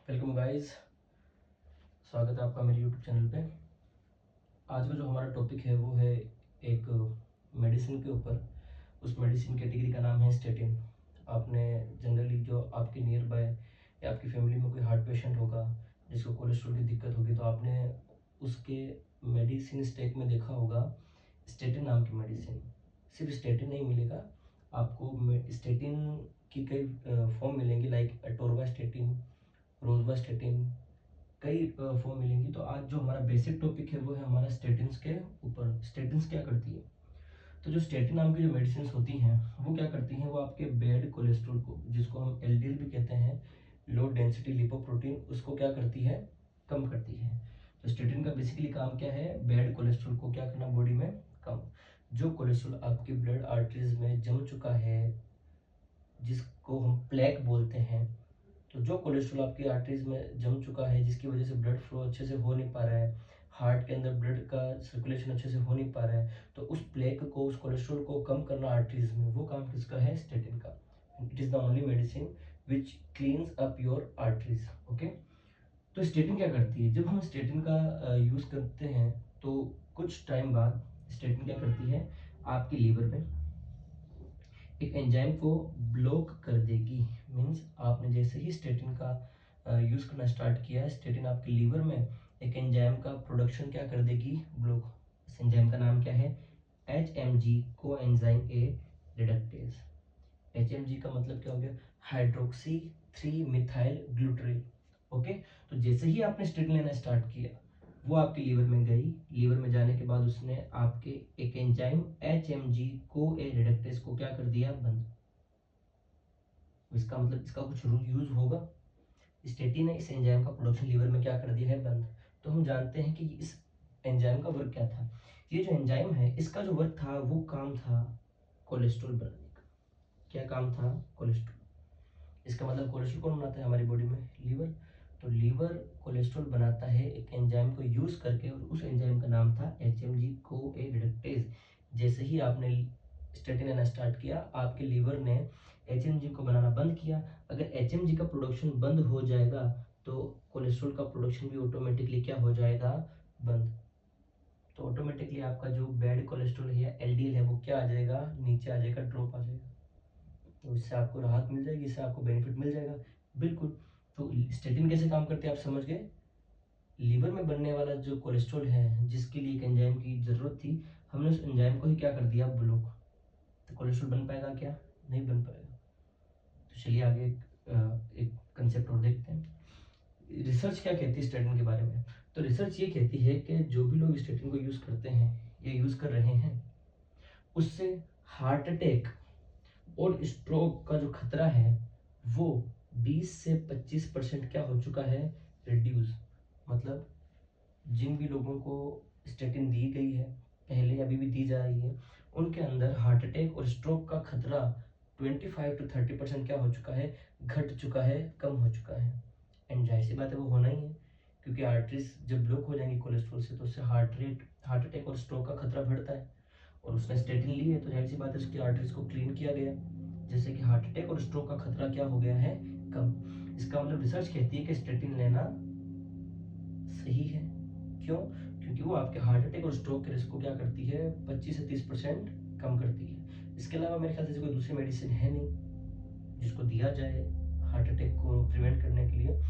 Welcome guys, स्वागत है आपका मेरे यूट्यूब चैनल पे। आज का जो हमारा टॉपिक है वो है एक मेडिसिन के ऊपर। उस मेडिसिन कैटेगरी का नाम है स्टेटिन। आपने जनरली जो आपके नियर बाय या आपकी फैमिली में कोई हार्ट पेशेंट होगा जिसको कोलेस्ट्रॉल की दिक्कत होगी तो आपने उसके मेडिसिन स्टैक में देखा होगा स्टेटिन नाम की मेडिसिन। सिर्फ स्टेटिन नहीं मिलेगा आपको, स्टेटिन की कई फॉर्म मिलेंगी, लाइक अटोरवास्टेटिन, रोजवास्टेटिन, कई फॉर्म मिलेंगी। तो आज जो हमारा बेसिक टॉपिक है वो है हमारा स्टेटिन्स के ऊपर। स्टेटिन्स क्या करती है? तो जो स्टेटिन नाम की जो मेडिसिन होती हैं वो क्या करती हैं, वो आपके बैड कोलेस्ट्रॉल को, जिसको हम एलडीएल भी कहते हैं, लो डेंसिटी लिपोप्रोटीन, उसको क्या करती है, कम करती है। तो स्टेटिन का बेसिकली काम क्या है, बैड कोलेस्ट्रॉल को क्या करना बॉडी में कम। जो कोलेस्ट्रॉल आपकी ब्लड आर्टरीज में जम चुका है, जिसको हम प्लेक बोलते हैं, तो जो कोलेस्ट्रॉल आपकी आर्टरीज में जम चुका है जिसकी वजह से ब्लड फ्लो अच्छे से हो नहीं पा रहा है, हार्ट के अंदर ब्लड का सर्कुलेशन अच्छे से हो नहीं पा रहा है, तो उस प्लेक को, उस कोलेस्ट्रॉल को कम करना आर्टरीज में, वो काम किसका है, स्टेटिन का। It is the only medicine which cleans up your arteries. Okay. तो स्टेटिन क्या करती है? जब हम स्टेटिन का यूज करते हैं तो कुछ टाइम बाद स्टेटिन क्या करती है, आपकी लीवर में एक एंजाइम को ब्लॉक कर देगी। मीन्स आपने जैसे ही स्टेटिन का यूज करना स्टार्ट किया, स्टेटिन आपके लीवर में एक एंजाइम का प्रोडक्शन क्या कर देगी, ब्लॉक। इस एंजाइम का नाम क्या है, HMG को एंजाइम ए रिडक्टेज। HMG का मतलब क्या हो गया, हाइड्रोक्सी 3 मिथाइल ग्लूटरेल। ओके। तो जैसे ही आपने स्टेटिन लेना स्टार्ट किया, वो आपके लीवर में गई। लीवर में जाने के बाद उसने आपके एक एंजाइम HMG को ए रिडक्टेज को क्या कर दिया, बंद। इसका मतलब इसका कुछ यूज होगा। स्टेटिन ने इस एंजाइम का प्रोडक्शन लीवर में क्या कर दिया है, बंद। तो हम जानते हैं कि इस एंजाइम का वर्क क्या था। ये जो एंजाइम है इसका जो वर्क था वो काम था कोलेस्ट्रॉल बनाने का। क्या काम था, कोलेस्ट्रॉल। इसका मतलब कोलेस्ट्रॉल कौन बनाता है हमारी बॉडी में, लीवर। तो लीवर कोलेस्ट्रॉल बनाता है एक एंजाइम को यूज करके, और उस एंजाइम का नाम था HMG को ए रिडक्टेज। जैसे ही आपने स्टेटिन लेना स्टार्ट किया, आपके लीवर ने HMG को बनाना बंद किया। अगर HMG का प्रोडक्शन बंद हो जाएगा तो कोलेस्ट्रॉल का प्रोडक्शन भी ऑटोमेटिकली क्या हो जाएगा, बंद। तो ऑटोमेटिकली आपका जो बैड कोलेस्ट्रॉल है या LDL है वो क्या आ जाएगा, नीचे आ जाएगा, ड्रॉप आ जाएगा। तो इससे आपको राहत मिल जाएगी, इससे आपको बेनिफिट मिल जाएगा, बिल्कुल। तो स्टेटिन कैसे काम करते हैं आप समझ गए। लीवर में बनने वाला जो कोलेस्ट्रॉल है जिसके लिए एक एंजाइम की जरूरत थी, हमने उस एंजाइम को ही क्या कर दिया, ब्लॉक। तो कोलेस्ट्रॉल बन पाएगा क्या, नहीं बन पाएगा। तो चलिए आगे एक कंसेप्ट और देखते हैं। रिसर्च क्या कहती है स्टेटिन के बारे में। तो रिसर्च ये कहती है कि जो भी लोग स्टेटिन को यूज करते हैं या यूज कर रहे हैं, उससे हार्ट अटैक और स्ट्रोक का जो खतरा है वो 20 से 25% क्या हो चुका है, रिड्यूस। मतलब जिन भी लोगों को स्टेटिन दी गई है, पहले अभी भी दी जा रही है, उनके अंदर हार्ट अटैक और स्ट्रोक का खतरा 25 to 30% क्या हो चुका है, घट चुका है, कम हो चुका है। एंड जाहिर सी बात है वो होना ही है, क्योंकि आर्टरीज जब ब्लॉक हो जाएंगी कोलेस्ट्रॉल से तो उससे हार्ट अटैक और स्ट्रोक का खतरा बढ़ता है। और उसने स्टेटिन ली है तो जाहिर सी बात है उसकी आर्टरीज को क्लीन किया गया, जैसे कि हार्ट अटैक और स्ट्रोक का खतरा क्या हो गया है, कम। इसका मतलब रिसर्च कहती है कि स्टेटिन लेना सही है। क्यों? क्योंकि वो आपके हार्ट अटैक और स्ट्रोक के रिस्क को क्या करती है, 25 से 30% कम करती है। इसके अलावा मेरे ख्याल से कोई दूसरी मेडिसिन है नहीं जिसको दिया जाए हार्ट अटैक को प्रिवेंट करने के लिए।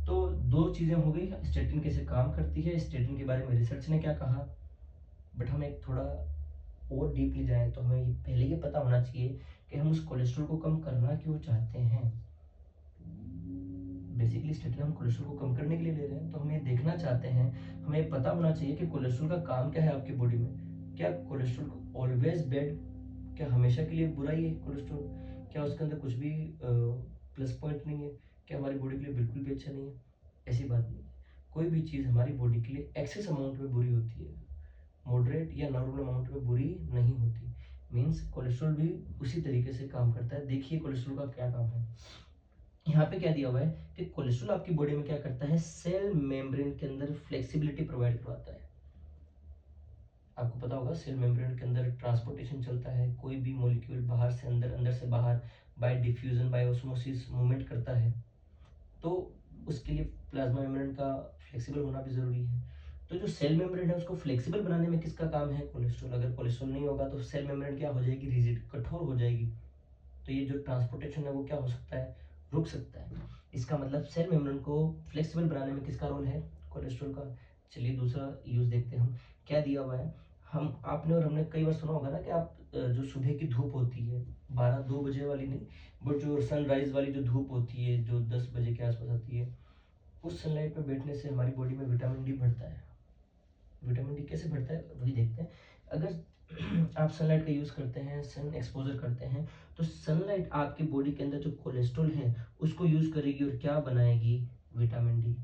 तो दो चीजें हो गई, स्टेटिन कैसे काम करती है, स्टेटिन के बारे में रिसर्च ने क्या कहा। बट हम एक थोड़ा और डीपली जाएं तो हमें पहले ये पता होना चाहिए कि हम उस कोलेस्ट्रॉल को कम करना क्यों चाहते हैं। बेसिकली स्टेटिन हम कोलेस्ट्रॉल को कम करने के लिए ले रहे हैं, तो हम ये देखना चाहते हैं, हमें पता होना चाहिए कि कोलेस्ट्रॉल का काम क्या है आपकी बॉडी में। क्या कोलेस्ट्रॉल ऑलवेज बैड, क्या हमेशा के लिए बुरा ही है कोलेस्ट्रॉल? क्या उसके अंदर कुछ भी प्लस पॉइंट नहीं है? क्या हमारी बॉडी के लिए बिल्कुल भी अच्छा नहीं है? ऐसी बात नहीं है। कोई भी चीज़ हमारी बॉडी के लिए एक्सेस अमाउंट में बुरी होती है, मॉडरेट या नॉर्मल अमाउंट में बुरी नहीं होती। मीन्स कोलेस्ट्रॉल भी उसी तरीके से काम करता है। देखिए कोलेस्ट्रॉल का क्या काम है। यहाँ पे क्या दिया हुआ है कि कोलेस्ट्रॉल आपकी बॉडी में क्या करता है, सेल मेम्ब्रेन के अंदर फ्लेक्सिबिलिटी प्रोवाइड करवाता है। आपको पता होगा सेल मेम्ब्रेन के अंदर ट्रांसपोर्टेशन चलता है, कोई भी मॉलिक्यूल बाहर से अंदर, अंदर से बाहर, by diffusion, by osmosis movement करता है। तो उसके लिए प्लाज्मा मेम्ब्रेन का फ्लेक्सिबल होना भी ज़रूरी है। तो जो सेल मेम्ब्रेन है उसको फ्लेक्सिबल बनाने में किसका काम है? कोलेस्ट्रॉल। अगर कोलेस्ट्रॉल नहीं होगा तो सेल मेम्ब्रेन क्या हो जाएगी? रिजिड, कठोर हो जाएगी। तो ये जो ट्रांसपोर्टेशन है वो क्या हो सकता है? रुक सकता है। इसका मतलब सेल मेम्ब्रेन को फ्लेक्सिबल बनाने में किसका रोल है? कोलेस्ट्रॉल का। चलिए दूसरा यूज देखते हैं हम, क्या दिया हुआ है। हम आपने और हमने कई बार सुना होगा ना कि आप जो सुबह की धूप होती है 12-2 बजे वाली नहीं, बट जो सनराइज वाली जो धूप होती है जो 10 बजे के आसपास आती है, उस सनलाइट पे बैठने से हमारी बॉडी में विटामिन डी बढ़ता है। विटामिन डी कैसे बढ़ता है वही देखते हैं। अगर आप सनलाइट का यूज़ करते हैं, सन एक्सपोजर करते हैं, तो सनलाइट आपकी बॉडी के अंदर जो कोलेस्ट्रॉल है उसको यूज़ करेगी और क्या बनाएगी? Vitamin D.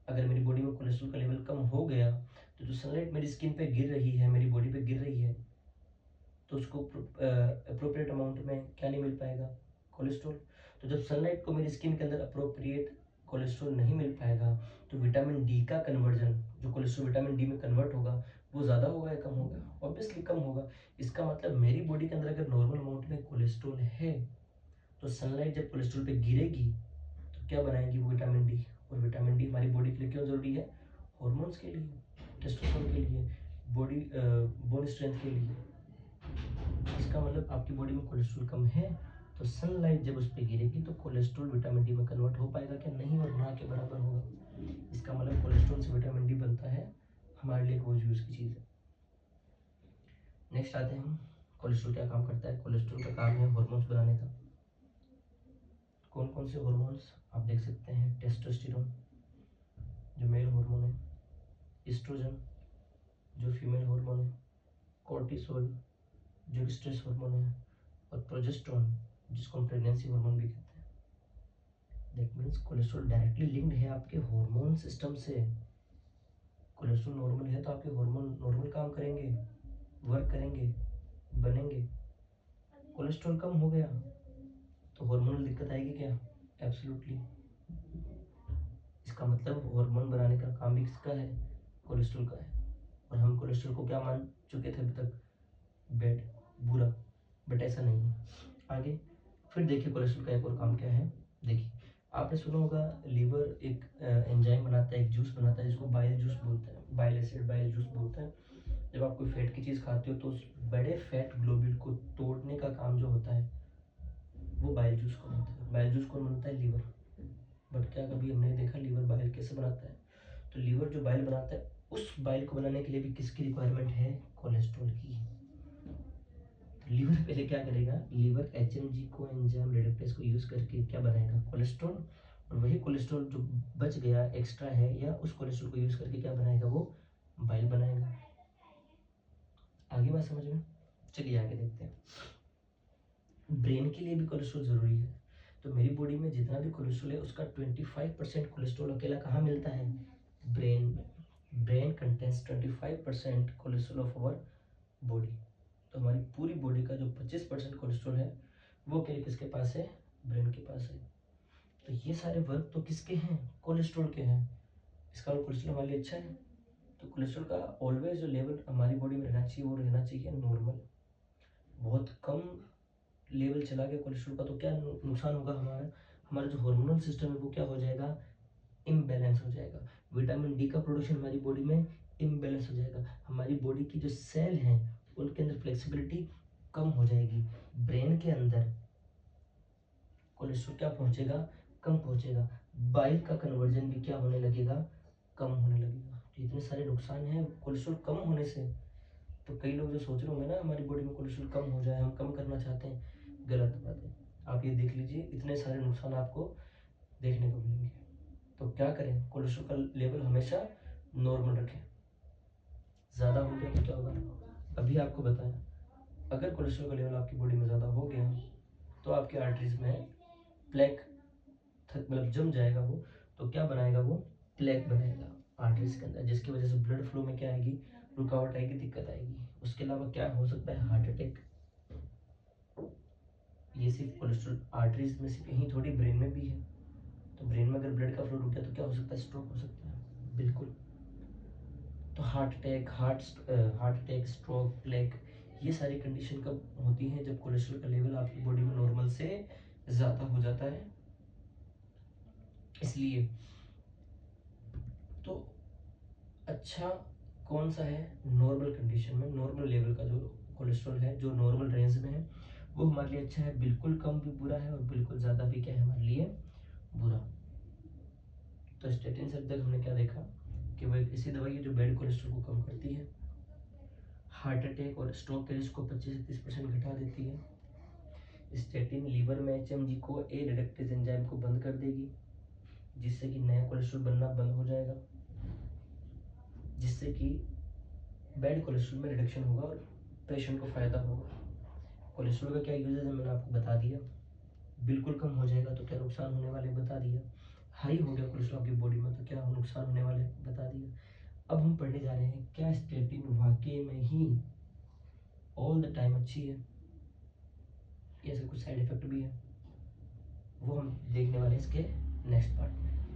अगर मेरी बॉडी में कोलेस्ट्रॉल का लेवल कम हो गया तो जो सनलाइट मेरी स्किन पे गिर रही है, मेरी बॉडी पे गिर रही है, तो उसको अप्रोप्रिएट अमाउंट में क्या नहीं मिल पाएगा? कोलेस्ट्रॉल। तो जब सनलाइट को मेरी स्किन के अंदर अप्रोप्रिएट कोलेस्ट्रॉल नहीं मिल पाएगा तो विटामिन डी का कन्वर्जन, जो कोलेस्ट्रॉल विटामिन डी में कन्वर्ट होगा, वो ज़्यादा होगा या कम होगा? ऑब्वियसली कम होगा। इसका मतलब मेरी बॉडी के अंदर अगर नॉर्मल अमाउंट में कोलेस्ट्रॉल है तो सनलाइट जब कोलेस्ट्रॉल पे गिरेगी तो क्या बनाएगी? वो विटामिन डी। और विटामिन डी हमारी बॉडी के लिए क्यों ज़रूरी है? हॉर्मोन्स के लिए, टेस्टोस्टेरोन के लिए, बॉडी बोन स्ट्रेंथ के लिए। इसका मतलब आपकी बॉडी में कोलेस्ट्रॉल कम है तो सनलाइट जब उस पर गिरेगी तो कोलेस्ट्रॉल विटामिन डी में कन्वर्ट हो पाएगा क्या? नहीं, और ना के बराबर होगा। इसका मतलब कोलेस्ट्रॉल से विटामिन डी बनता है, हमारे लिए रोज यूज की चीज़ है। नेक्स्ट आते हैं हम, कोलेस्ट्रॉल क्या काम करता है? कोलेस्ट्रॉल का काम है हॉर्मोन्स बनाने का। कौन कौन से हॉर्मोन्स आप देख सकते हैं? टेस्टोस्टेरोन जो मेल हार्मोन है, एस्ट्रोजन जो फीमेल हार्मोन है, कोर्टिसोल जो स्ट्रेस हार्मोन है, और प्रोजेस्टेरोन जिसको हम प्रेगनेंसी हार्मोन भी कहते हैं। That means cholesterol directly linked है आपके हार्मोन सिस्टम से। कोलेस्ट्रॉल नॉर्मल है तो आपके हार्मोन नॉर्मल काम करेंगे, वर्क करेंगे, बनेंगे। कोलेस्ट्रॉल कम हो गया तो हार्मोनल दिक्कत आएगी क्या? एब्सोल्युटली। इसका मतलब हार्मोन बनाने का काम भी किसका है? कोलेस्ट्रॉल का है। और हम कोलेस्ट्रॉल को क्या मान चुके थे अभी तक? बैड, बुरा, बट ऐसा नहीं है। आगे फिर देखिए कोलेस्ट्रॉल का एक और काम क्या है। देखिए आपने सुना होगा लीवर एक एंजाइम बनाता है, एक जूस बनाता है जिसको बाइल जूस बोलते हैं, बाइल एसिड बाइल जूस बोलते हैं। जब आप कोई फैट की चीज़ खाते हो तो उस बड़े फैट ग्लोब्यूल को तोड़ने का काम जो होता है वो बाइल जूस को होता है। बाइल जूस कौन बनाता है? लीवर। बट क्या कभी हमने देखा लीवर बाइल कैसे बनाता है? तो लीवर जो बाइल बनाता है उस बाइल को बनाने के लिए भी किसकी रिक्वायरमेंट है? कोलेस्ट्रॉल की। तो लीवर पहले क्या करेगा? लीवर एचएमजी को एंजाइम रिडक्टेस को यूज करके क्या बनाएगा? कोलेस्ट्रॉल। और वही कोलेस्ट्रॉल जो बच गया एक्स्ट्रा है या उस कोलेस्ट्रॉल को यूज करके क्या बनाएगा? वो बाइल बनाएगा। आगे बात समझ में? चलिए आगे देखते हैं। ब्रेन के लिए भी कोलेस्ट्रॉल जरूरी है। तो मेरी बॉडी में जितना भी कोलेस्ट्रॉल है उसका 25% कोलेस्ट्रॉल अकेला कहाँ मिलता है? ब्रेन में। Brain contains 25% cholesterol of our body. तो हमारी पूरी बॉडी का जो 25% कोलेस्ट्रॉल है वो अकेले किसके पास है? ब्रेन के पास है। तो ये सारे वर्क तो किसके हैं? कोलेस्ट्रॉल के हैं। इसका कोलेस्ट्रॉल हमारे लिए अच्छा है। तो कोलेस्ट्रॉल का ऑलवेज जो लेवल हमारी बॉडी में रहना चाहिए वो रहना चाहिए नॉर्मल। बहुत कम लेवल चला गया कोलेस्ट्रॉल का तो क्या नुकसान होगा? हमारा हमारा जो हार्मोनल सिस्टम है वो क्या हो जाएगा? इम्बैलेंस हो जाएगा। विटामिन डी का प्रोडक्शन हमारी बॉडी में इम्बैलेंस हो जाएगा। हमारी बॉडी की जो सेल हैं उनके अंदर फ्लेक्सिबिलिटी कम हो जाएगी। ब्रेन के अंदर कोलेस्ट्रॉल क्या पहुंचेगा? कम पहुंचेगा। बाइल का कन्वर्जन भी क्या होने लगेगा? कम होने लगेगा। तो इतने सारे नुकसान हैं कोलेस्ट्रॉल कम होने से। तो कई लोग जो सोच रहे होंगे ना हमारी बॉडी में कोलेस्ट्रॉल कम हो जाए, हम कम करना चाहते हैं, गलत बात है। आप ये देख लीजिए इतने सारे नुकसान आपको देखने को मिलेंगे। तो क्या करें? कोलेस्ट्रॉल का लेवल हमेशा नॉर्मल रखें। ज़्यादा हो गया तो क्या होगा? अभी आपको बताया, अगर कोलेस्ट्रॉल का लेवल आपकी बॉडी में ज़्यादा हो गया तो आपकी आर्टरीज में प्लेक मतलब जम जाएगा वो। तो क्या बनाएगा? वो प्लेक बनाएगा आर्टरीज के अंदर, जिसकी वजह से ब्लड फ्लो में क्या आएगी? रुकावट आएगी, दिक्कत आएगी। उसके अलावा क्या हो सकता है? Heart attack. ये सिर्फ कोलेस्ट्रॉल आर्टरीज में सिर्फ यहीं थोड़ी, ब्रेन में भी है। तो ब्रेन में अगर ब्लड का फ्लो रुक गया तो क्या हो सकता है? स्ट्रोक हो सकता है। बिल्कुल। तो हार्ट अटैक, स्ट्रोक, प्लेक, ये सारी कंडीशन कब होती हैं? जब कोलेस्ट्रॉल का लेवल आपकी बॉडी में नॉर्मल से ज़्यादा हो जाता है। इसलिए तो अच्छा कौन सा है, नॉर्मल कंडीशन में नॉर्मल लेवल का जो कोलेस्ट्रॉल है, जो नॉर्मल रेंज में है, वो हमारे लिए अच्छा है। बिल्कुल कम भी बुरा है और बिल्कुल ज़्यादा भी क्या है हमारे लिए बुरा। तो स्टेटिन से अब तक हमने क्या देखा कि वो एक ऐसी दवाई है जो बैड कोलेस्ट्रॉल को कम करती है, हार्ट अटैक और स्ट्रोक के रिस्क को 25 से 30% घटा देती है। स्टेटिन लीवर में एचएमजी को ए रिडक्टेज एंजाइम को बंद कर देगी, जिससे कि नया कोलेस्ट्रॉल बनना बंद हो जाएगा, जिससे कि बैड कोलेस्ट्रॉल में रिडक्शन होगा और पेशेंट को फ़ायदा होगा। कोलेस्ट्रॉल का क्या यूजेस है मैंने आपको बता दिया, बिल्कुल कम हो जाएगा तो क्या नुकसान होने वाले बता दिया, हाई हो गया कोलेस्ट्रॉल आपकी बॉडी में तो क्या नुकसान होने वाले बता दिया। अब हम पढ़ने जा रहे हैं क्या स्टेटिन वाकई में ही ऑल द टाइम अच्छी है, ऐसे कुछ साइड इफेक्ट भी है, वो हम देखने वाले हैं इसके नेक्स्ट पार्ट में।